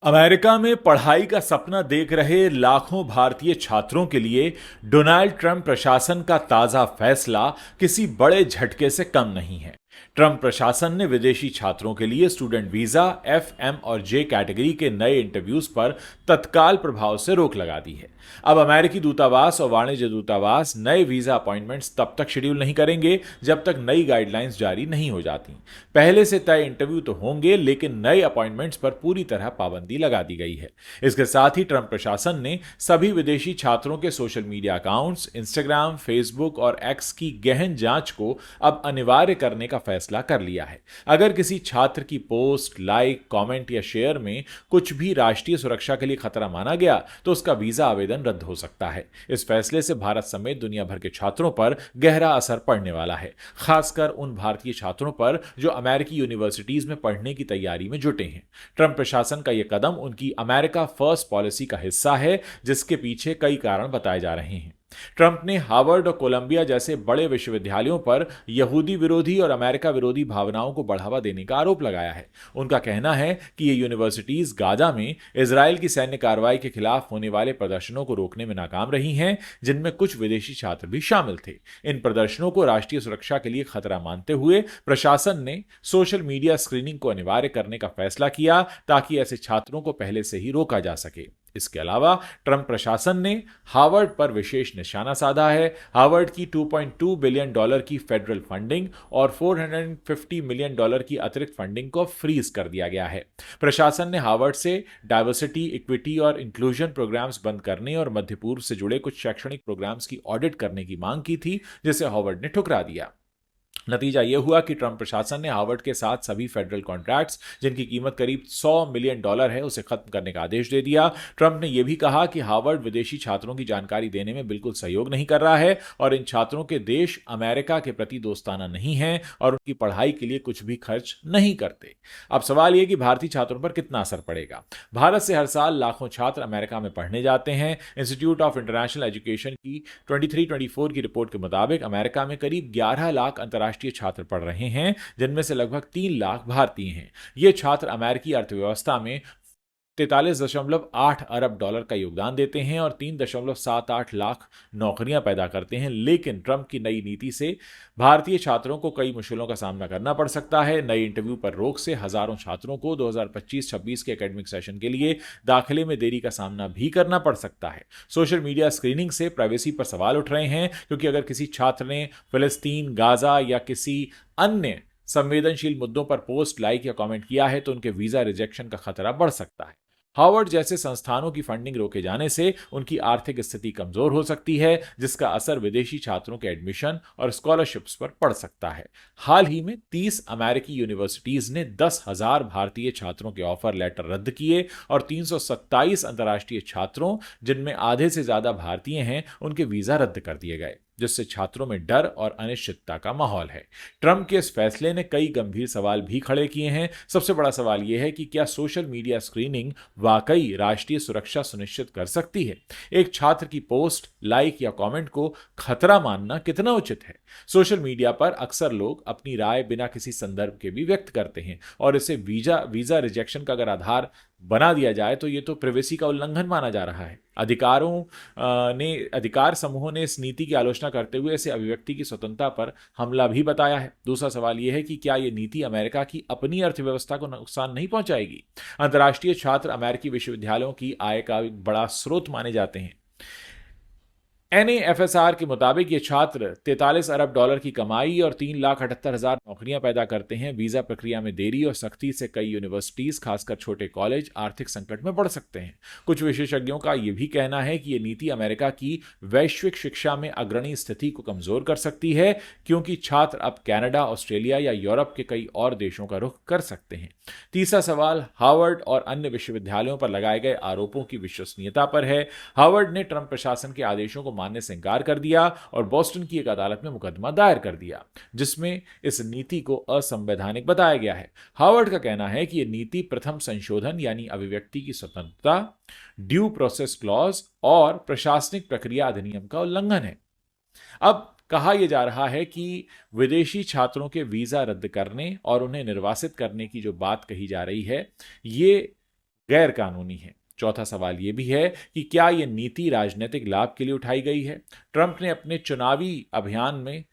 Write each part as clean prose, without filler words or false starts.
America में पढ़ाई का सपना देख रहे लाखों भारतीय छात्रों के लिए डोनाल्ड ट्रंप प्रशासन का ताजा फैसला किसी बड़े झटके से कम नहीं है। ट्रंप प्रशासन ने विदेशी छात्रों के लिए स्टूडेंट वीजा एफ, एम और जे कैटेगरी के नए इंटरव्यूज पर तत्काल प्रभाव से रोक लगा दी है। अब अमेरिकी दूतावास और वाणिज्य दूतावास नए वीजा अपॉइंटमेंट्स तब तक शेड्यूल नहीं करेंगे जब तक नई गाइडलाइंस जारी नहीं हो जाती। पहले से तय इंटरव्यू तो होंगे, लेकिन नए अपॉइंटमेंट्स पर पूरी तरह पाबंदी लगा दी गई है। इसके साथ ही ट्रंप प्रशासन ने सभी विदेशी छात्रों के social media accounts, Instagram, Facebook और एक्स की गहन जांच को अब अनिवार्य करने का फैसला कर लिया है। अगर किसी छात्र की पोस्ट, लाइक, कमेंट या शेयर में कुछ भी राष्ट्रीय सुरक्षा के लिए खतरा माना गया तो उसका वीजा आवेदन रद्द हो सकता है। इस फैसले से भारत समेत दुनिया भर के छात्रों पर गहरा असर पड़ने वाला है, खासकर उन भारतीय छात्रों पर जो अमेरिकी यूनिवर्सिटीज में पढ़ने की तैयारी में जुटे हैं। ट्रंप प्रशासन का यह कदम उनकी अमेरिका फर्स्ट पॉलिसी का हिस्सा है, जिसके पीछे कई कारण बताए जा रहे हैं। ट्रंप ने हार्वर्ड और कोलंबिया जैसे बड़े विश्वविद्यालयों पर यहूदी विरोधी और अमेरिका विरोधी भावनाओं को बढ़ावा देने का आरोप लगाया है। उनका कहना है कि ये यूनिवर्सिटीज गाजा में इजरायल की सैन्य कार्रवाई के खिलाफ होने वाले प्रदर्शनों को रोकने में नाकाम रही हैं, जिनमें कुछ विदेशी छात्र भी शामिल थे। इन प्रदर्शनों को राष्ट्रीय सुरक्षा के लिए खतरा मानते हुए प्रशासन ने सोशल मीडिया स्क्रीनिंग को अनिवार्य करने का फैसला किया, ताकि ऐसे छात्रों को पहले से ही रोका जा सके। इसके अलावा ट्रंप प्रशासन ने हार्वर्ड पर विशेष निशाना साधा है। हार्वर्ड की $2.2 बिलियन की फेडरल फंडिंग और $450 मिलियन की अतिरिक्त फंडिंग को फ्रीज कर दिया गया है। प्रशासन ने हार्वर्ड से डाइवर्सिटी, इक्विटी और इंक्लूजन प्रोग्राम्स बंद करने और मध्य पूर्व से जुड़े कुछ शैक्षणिक प्रोग्राम्स की ऑडिट करने की मांग की थी, जिसे हार्वर्ड ने ठुकरा दिया। नतीजा यह हुआ कि ट्रंप प्रशासन ने हार्वर्ड के साथ सभी फेडरल कॉन्ट्रैक्ट्स, जिनकी कीमत करीब $100 मिलियन है, उसे खत्म करने का आदेश दे दिया। ट्रंप ने यह भी कहा कि हार्वर्ड विदेशी छात्रों की जानकारी देने में बिल्कुल सहयोग नहीं कर रहा है और इन छात्रों के देश अमेरिका के प्रति दोस्ताना नहीं है और उनकी पढ़ाई के लिए कुछ भी खर्च नहीं करते। अब सवाल यह कि भारतीय छात्रों पर कितना असर पड़ेगा। भारत से हर साल लाखों छात्र अमेरिका में पढ़ने जाते हैं। इंस्टीट्यूट ऑफ इंटरनेशनल एजुकेशन की 23-24 की रिपोर्ट के मुताबिक अमेरिका में करीब 11 लाख अंतर्राष्ट्रीय छात्र पढ़ रहे हैं, जिनमें से लगभग 3 लाख भारतीय हैं। ये छात्र अमेरिकी अर्थव्यवस्था में 43.8 अरब डॉलर का योगदान देते हैं और 3.78 लाख नौकरियां पैदा करते हैं। लेकिन ट्रंप की नई नीति से भारतीय छात्रों को कई मुश्किलों का सामना करना पड़ सकता है। नए इंटरव्यू पर रोक से हजारों छात्रों को 2025-26 के एकेडमिक सेशन के लिए दाखिले में देरी का सामना भी करना पड़ सकता है। सोशल मीडिया स्क्रीनिंग से प्राइवेसी पर सवाल उठ रहे हैं, क्योंकि अगर किसी छात्र ने फिलिस्तीन, गाजा या किसी अन्य संवेदनशील मुद्दों पर पोस्ट, लाइक या कमेंट किया है तो उनके वीजा रिजेक्शन का खतरा बढ़ सकता है। हार्वर्ड जैसे संस्थानों की फंडिंग रोके जाने से उनकी आर्थिक स्थिति कमजोर हो सकती है, जिसका असर विदेशी छात्रों के एडमिशन और स्कॉलरशिप्स पर पड़ सकता है। हाल ही में 30 अमेरिकी यूनिवर्सिटीज ने 10,000 भारतीय छात्रों के ऑफर लेटर रद्द किए और 327 अंतर्राष्ट्रीय छात्रों, जिनमें आधे से ज्यादा भारतीय हैं, उनके वीजा रद्द कर दिए गए, जिससे छात्रों में डर और अनिश्चितता का माहौल है। ट्रंप के इस फैसले ने कई गंभीर सवाल भी खड़े किए हैं। सबसे बड़ा सवाल यह है कि क्या सोशल मीडिया स्क्रीनिंग वाकई राष्ट्रीय सुरक्षा सुनिश्चित कर सकती है। एक छात्र की पोस्ट, लाइक या कमेंट को खतरा मानना कितना उचित है। सोशल मीडिया पर अक्सर लोग अपनी राय बिना किसी संदर्भ के भी व्यक्त करते हैं और इसे वीजा रिजेक्शन का अगर आधार बना दिया जाए तो ये तो प्राइवेसी का उल्लंघन माना जा रहा है। अधिकार समूहों ने इस नीति की आलोचना करते हुए इसे अभिव्यक्ति की स्वतंत्रता पर हमला भी बताया है। दूसरा सवाल यह है कि क्या यह नीति अमेरिका की अपनी अर्थव्यवस्था को नुकसान नहीं पहुंचाएगी। अंतर्राष्ट्रीय छात्र अमेरिकी विश्वविद्यालयों की आय का एक बड़ा स्रोत माने जाते हैं। NAFSR के मुताबिक ये छात्र 43 अरब डॉलर की कमाई और 3,78,000 नौकरियां पैदा करते हैं। वीजा प्रक्रिया में देरी और सख्ती से कई यूनिवर्सिटीज, खासकर छोटे कॉलेज, आर्थिक संकट में पड़ सकते हैं। कुछ विशेषज्ञों का यह भी कहना है कि यह नीति अमेरिका की वैश्विक शिक्षा में अग्रणी स्थिति को कमजोर कर सकती है, क्योंकि छात्र अब कनाडा, ऑस्ट्रेलिया या यूरोप के कई और देशों का रुख कर सकते हैं। तीसरा सवाल हार्वर्ड और अन्य विश्वविद्यालयों पर लगाए गए आरोपों की विश्वसनीयता पर है। हार्वर्ड ने ट्रंप प्रशासन के आदेशों को मानने से इनकार कर दिया और बोस्टन की एक अदालत में मुकदमा दायर कर दिया, जिसमें इस नीति को असंवैधानिक बताया गया है। हार्वर्ड का कहना है कि यह नीति प्रथम संशोधन यानी अभिव्यक्ति की स्वतंत्रता, ड्यू प्रोसेस क्लॉज और प्रशासनिक प्रक्रिया अधिनियम का उल्लंघन है। अब कहा यह जा रहा है कि विदेशी छात्रों के वीजा रद्द करने और उन्हें निर्वासित करने की जो बात कही जा रही है, ये गैर कानूनी है। चौथा सवाल यह भी है कि क्या यह नीति राजनीतिक लाभ के लिए उठाई गई है। ट्रंप ने अपने चुनावी अभियान में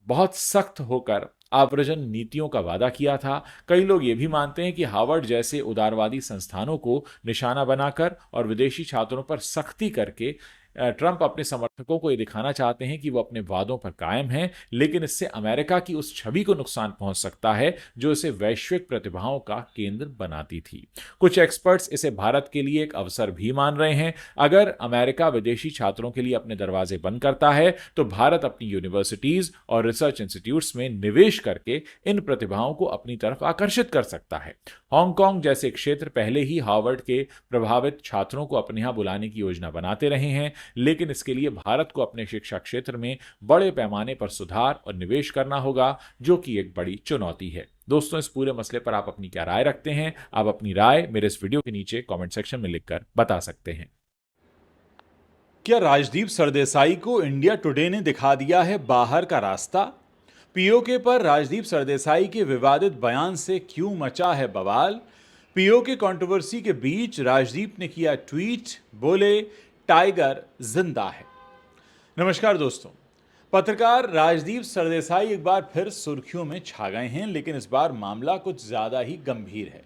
बहुत सख्त होकर आव्रजन नीतियों का वादा किया था। कई लोग ये भी मानते हैं कि हार्वर्ड जैसे उदारवादी संस्थानों को निशाना बनाकर और विदेशी छात्रों पर सख्ती करके ट्रंप अपने समर्थकों को ये दिखाना चाहते हैं कि वो अपने वादों पर कायम हैं, लेकिन इससे अमेरिका की उस छवि को नुकसान पहुंच सकता है जो इसे वैश्विक प्रतिभाओं का केंद्र बनाती थी। कुछ एक्सपर्ट्स इसे भारत के लिए एक अवसर भी मान रहे हैं। अगर अमेरिका विदेशी छात्रों के लिए अपने दरवाजे बंद करता है तो भारत अपनी यूनिवर्सिटीज और रिसर्च इंस्टीट्यूट्स में निवेश करके इन प्रतिभाओं को अपनी तरफ आकर्षित कर सकता है। हांगकांग जैसे क्षेत्र पहले ही हार्वर्ड के प्रभावित छात्रों को अपने यहां बुलाने की योजना बनाते रहे हैं, लेकिन इसके लिए भारत को अपने शिक्षा क्षेत्र में बड़े पैमाने पर सुधार और निवेश करना होगा, जो कि एक बड़ी चुनौती है। दोस्तों, इस पूरे मसले पर आप अपनी क्या राय रखते हैं? आप अपनी राय मेरे इस वीडियो के नीचे कमेंट सेक्शन में लिखकर बता सकते हैं। क्या राजदीप सरदेसाई को इंडिया टुडे ने दिखा दिया है बाहर का रास्ता? पीओके पर राजदीप सरदेसाई के विवादित बयान से क्यों मचा है बवाल? पीओके कंट्रोवर्सी के बीच राजदीप ने किया ट्वीट, बोले टाइगर जिंदा है। नमस्कार दोस्तों, पत्रकार राजदीप सरदेसाई एक बार फिर सुर्खियों में छा गए हैं, लेकिन इस बार मामला कुछ ज्यादा ही गंभीर है।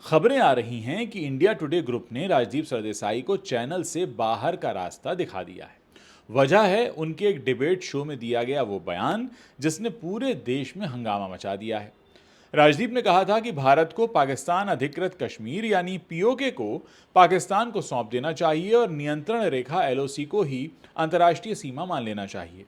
खबरें आ रही हैं कि इंडिया टुडे ग्रुप ने राजदीप सरदेसाई को चैनल से बाहर का रास्ता दिखा दिया है। वजह है उनके एक डिबेट शो में दिया गया वो बयान जिसने पूरे देश में हंगामा मचा दिया है। राजदीप ने कहा था कि भारत को पाकिस्तान अधिकृत कश्मीर यानी पीओके को पाकिस्तान को सौंप देना चाहिए और नियंत्रण रेखा एलओसी को ही अंतर्राष्ट्रीय सीमा मान लेना चाहिए।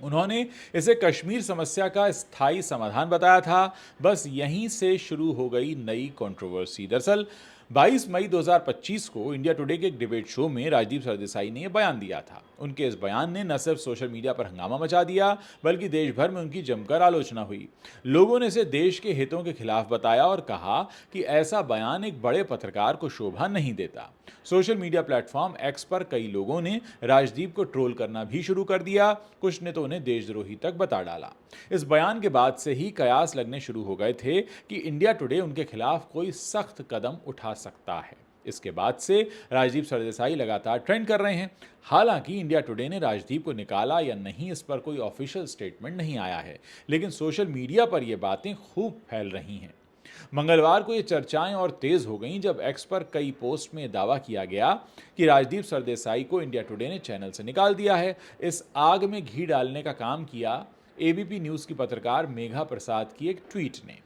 उन्होंने इसे कश्मीर समस्या का स्थायी समाधान बताया था। बस यहीं से शुरू हो गई नई कंट्रोवर्सी। दरअसल 22 मई 2025 को इंडिया टुडे के एक डिबेट शो में राजदीप सरदेसाई ने यह बयान दिया था। उनके इस बयान ने न सिर्फ सोशल मीडिया पर हंगामा मचा दिया, बल्कि देश भर में उनकी जमकर आलोचना हुई। लोगों ने इसे देश के हितों के खिलाफ बताया और कहा कि ऐसा बयान एक बड़े पत्रकार को शोभा नहीं देता। सोशल मीडिया प्लेटफॉर्म एक्स पर कई लोगों ने राजदीप को ट्रोल करना भी शुरू कर दिया। कुछ ने तो उन्हें देशद्रोही तक बता डाला। इस बयान के बाद से ही कयास लगने शुरू हो गए थे कि इंडिया टुडे उनके खिलाफ कोई सख्त कदम उठा सकता है। इसके बाद से राजदीप सरदेसाई लगातार ट्रेंड कर रहे हैं। हालांकि इंडिया टुडे ने राजदीप को निकाला या नहीं, इस पर कोई ऑफिशियल स्टेटमेंट नहीं आया है, लेकिन सोशल मीडिया पर यह बातें खूब फैल रही हैं। मंगलवार को ये चर्चाएं और तेज हो गईं जब एक्स पर कई पोस्ट में दावा किया गया कि राजदीप सरदेसाई को इंडिया टुडे ने चैनल से निकाल दिया है। इस आग में घी डालने का काम किया एबीपी न्यूज की पत्रकार मेघा प्रसाद की एक ट्वीट ने।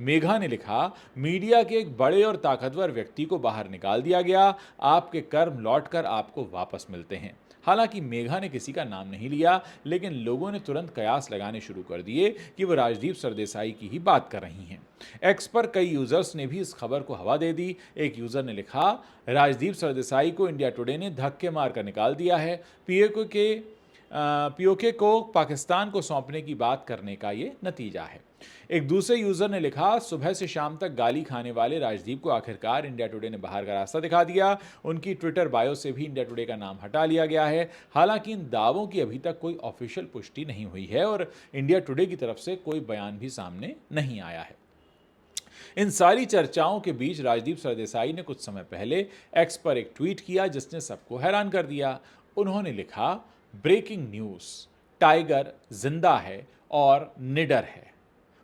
मेघा ने लिखा, मीडिया के एक बड़े और ताकतवर व्यक्ति को बाहर निकाल दिया गया। आपके कर्म लौटकर आपको वापस मिलते हैं। हालांकि मेघा ने किसी का नाम नहीं लिया, लेकिन लोगों ने तुरंत कयास लगाने शुरू कर दिए कि वो राजदीप सरदेसाई की ही बात कर रही हैं। एक्स पर कई यूजर्स ने भी इस खबर को हवा दे दी। एक यूजर ने लिखा, राजदीप सरदेसाई को इंडिया टुडे ने धक्के मारकर निकाल दिया है। पीओके को पाकिस्तान को सौंपने की बात करने का ये नतीजा है। एक दूसरे यूजर ने लिखा, सुबह से शाम तक गाली खाने वाले राजदीप को आखिरकार इंडिया टुडे ने बाहर का रास्ता दिखा दिया। उनकी ट्विटर बायो से भी इंडिया टुडे का नाम हटा लिया गया है। हालांकि इन दावों की अभी तक कोई ऑफिशियल पुष्टि नहीं हुई है और इंडिया टुडे की तरफ से कोई बयान भी सामने नहीं आया है। इन सारी चर्चाओं के बीच राजदीप सरदेसाई ने कुछ समय पहले एक्स पर एक ट्वीट किया जिसने सबको हैरान कर दिया। उन्होंने लिखा, ब्रेकिंग न्यूज, टाइगर जिंदा है और निडर है।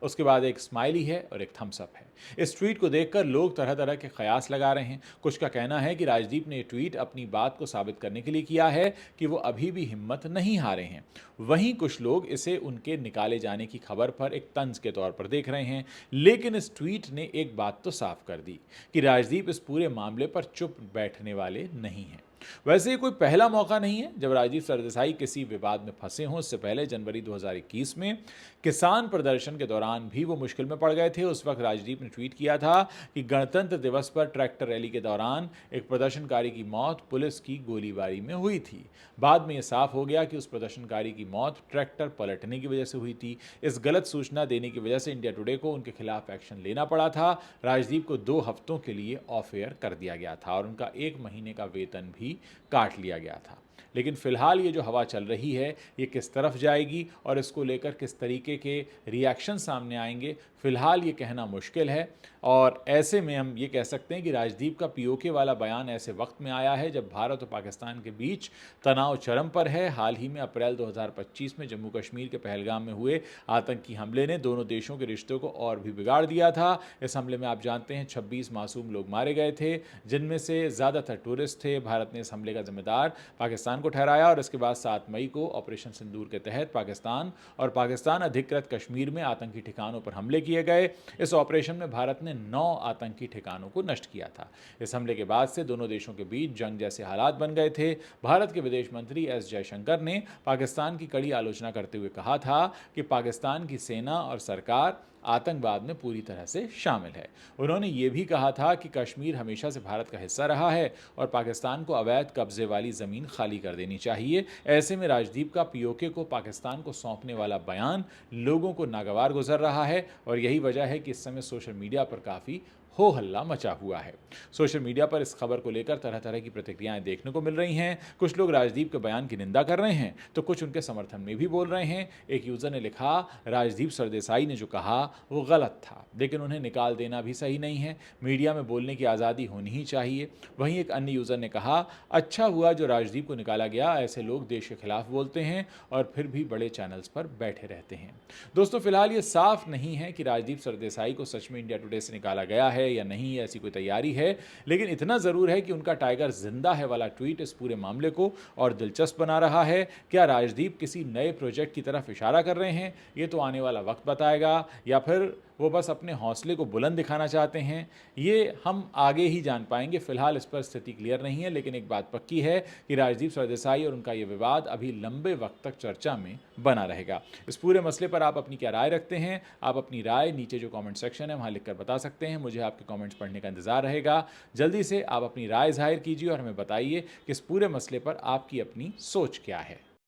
उसके बाद एक स्माइली है और एक थम्स अप है। इस ट्वीट को देखकर लोग तरह तरह के कयास लगा रहे हैं। कुछ का कहना है कि राजदीप ने ये ट्वीट अपनी बात को साबित करने के लिए किया है कि वो अभी भी हिम्मत नहीं हारे हैं। वहीं कुछ लोग इसे उनके निकाले जाने की खबर पर एक तंज के तौर पर देख रहे हैं। लेकिन इस ट्वीट ने एक बात तो साफ कर दी कि राजदीप इस पूरे मामले पर चुप बैठने वाले नहीं हैं। वैसे ये कोई पहला मौका नहीं है जब राजदीप सरदेसाई किसी विवाद में फंसे हों। इससे पहले जनवरी 2021 में किसान प्रदर्शन के दौरान भी वो मुश्किल में पड़ गए थे। उस वक्त राजदीप ने ट्वीट किया था कि गणतंत्र दिवस पर ट्रैक्टर रैली के दौरान एक प्रदर्शनकारी की मौत पुलिस की गोलीबारी में हुई थी। बाद में यह साफ हो गया कि उस प्रदर्शनकारी की मौत ट्रैक्टर पलटने की वजह से हुई थी। इस गलत सूचना देने की वजह से इंडिया टुडे को उनके खिलाफ एक्शन लेना पड़ा था। राजदीप को 2 हफ्तों के लिए ऑफ एयर कर दिया गया था और उनका 1 महीने का वेतन भी काट लिया गया था। लेकिन फिलहाल ये जो हवा चल रही है ये किस तरफ जाएगी और इसको लेकर किस तरीके के रिएक्शन सामने आएंगे, फिलहाल ये कहना मुश्किल है। और ऐसे में हम ये कह सकते हैं कि राजदीप का पीओके वाला बयान ऐसे वक्त में आया है जब भारत और पाकिस्तान के बीच तनाव चरम पर है। हाल ही में अप्रैल 2025 में जम्मू कश्मीर के पहलगाम में हुए आतंकी हमले ने दोनों देशों के रिश्तों को और भी बिगाड़ दिया था। इस हमले में आप जानते हैं 26 मासूम लोग मारे गए थे, जिनमें से ज़्यादातर टूरिस्ट थे। भारत ने इस हमले का जिम्मेदार पाकिस्तान को ठहराया और इसके बाद 7 मई को ऑपरेशन सिंदूर के तहत पाकिस्तान और पाकिस्तान अधिकृत कश्मीर में आतंकी ठिकानों पर हमले किए गए। इस ऑपरेशन में भारत ने 9 आतंकी ठिकानों को नष्ट किया था। इस हमले के बाद से दोनों देशों के बीच जंग जैसे हालात बन गए थे। भारत के विदेश मंत्री एस जयशंकर ने पाकिस्तान की कड़ी आलोचना करते हुए कहा था कि पाकिस्तान की सेना और सरकार आतंकवाद में पूरी तरह से शामिल है। उन्होंने ये भी कहा था कि कश्मीर हमेशा से भारत का हिस्सा रहा है और पाकिस्तान को अवैध कब्जे वाली ज़मीन खाली कर देनी चाहिए। ऐसे में राजदीप का पीओके को पाकिस्तान को सौंपने वाला बयान लोगों को नागवार गुजर रहा है और यही वजह है कि इस समय सोशल मीडिया पर काफ़ी हो हल्ला मचा हुआ है। सोशल मीडिया पर इस खबर को लेकर तरह तरह की प्रतिक्रियाएं देखने को मिल रही हैं। कुछ लोग राजदीप के बयान की निंदा कर रहे हैं तो कुछ उनके समर्थन में भी बोल रहे हैं। एक यूज़र ने लिखा, राजदीप सरदेसाई ने जो कहा वो गलत था, लेकिन उन्हें निकाल देना भी सही नहीं है। मीडिया में बोलने की आज़ादी होनी ही चाहिए। वहीं एक अन्य यूज़र ने कहा, अच्छा हुआ जो राजदीप को निकाला गया, ऐसे लोग देश के खिलाफ बोलते हैं और फिर भी बड़े चैनल्स पर बैठे रहते हैं। दोस्तों, फिलहाल ये साफ नहीं है कि राजदीप सरदेसाई को सच में इंडिया टुडे से निकाला गया है या नहीं, ऐसी कोई तैयारी है, लेकिन इतना जरूर है कि उनका टाइगर जिंदा है वाला ट्वीट इस पूरे मामले को और दिलचस्प बना रहा है। क्या राजदीप किसी नए प्रोजेक्ट की तरफ इशारा कर रहे हैं? ये तो आने वाला वक्त बताएगा, या फिर वो बस अपने हौसले को बुलंद दिखाना चाहते हैं, ये हम आगे ही जान पाएंगे। फिलहाल इस पर स्थिति क्लियर नहीं है, लेकिन एक बात पक्की है कि राजदीप सरदेसाई और उनका ये विवाद अभी लंबे वक्त तक चर्चा में बना रहेगा। इस पूरे मसले पर आप अपनी क्या राय रखते हैं? आप अपनी राय नीचे जो कमेंट सेक्शन है वहां लिखकर बता सकते हैं। मुझे आपके कमेंट्स पढ़ने का इंतजार रहेगा। जल्दी से आप अपनी राय जाहिर कीजिए और हमें बताइए कि इस पूरे मसले पर आपकी अपनी सोच क्या है।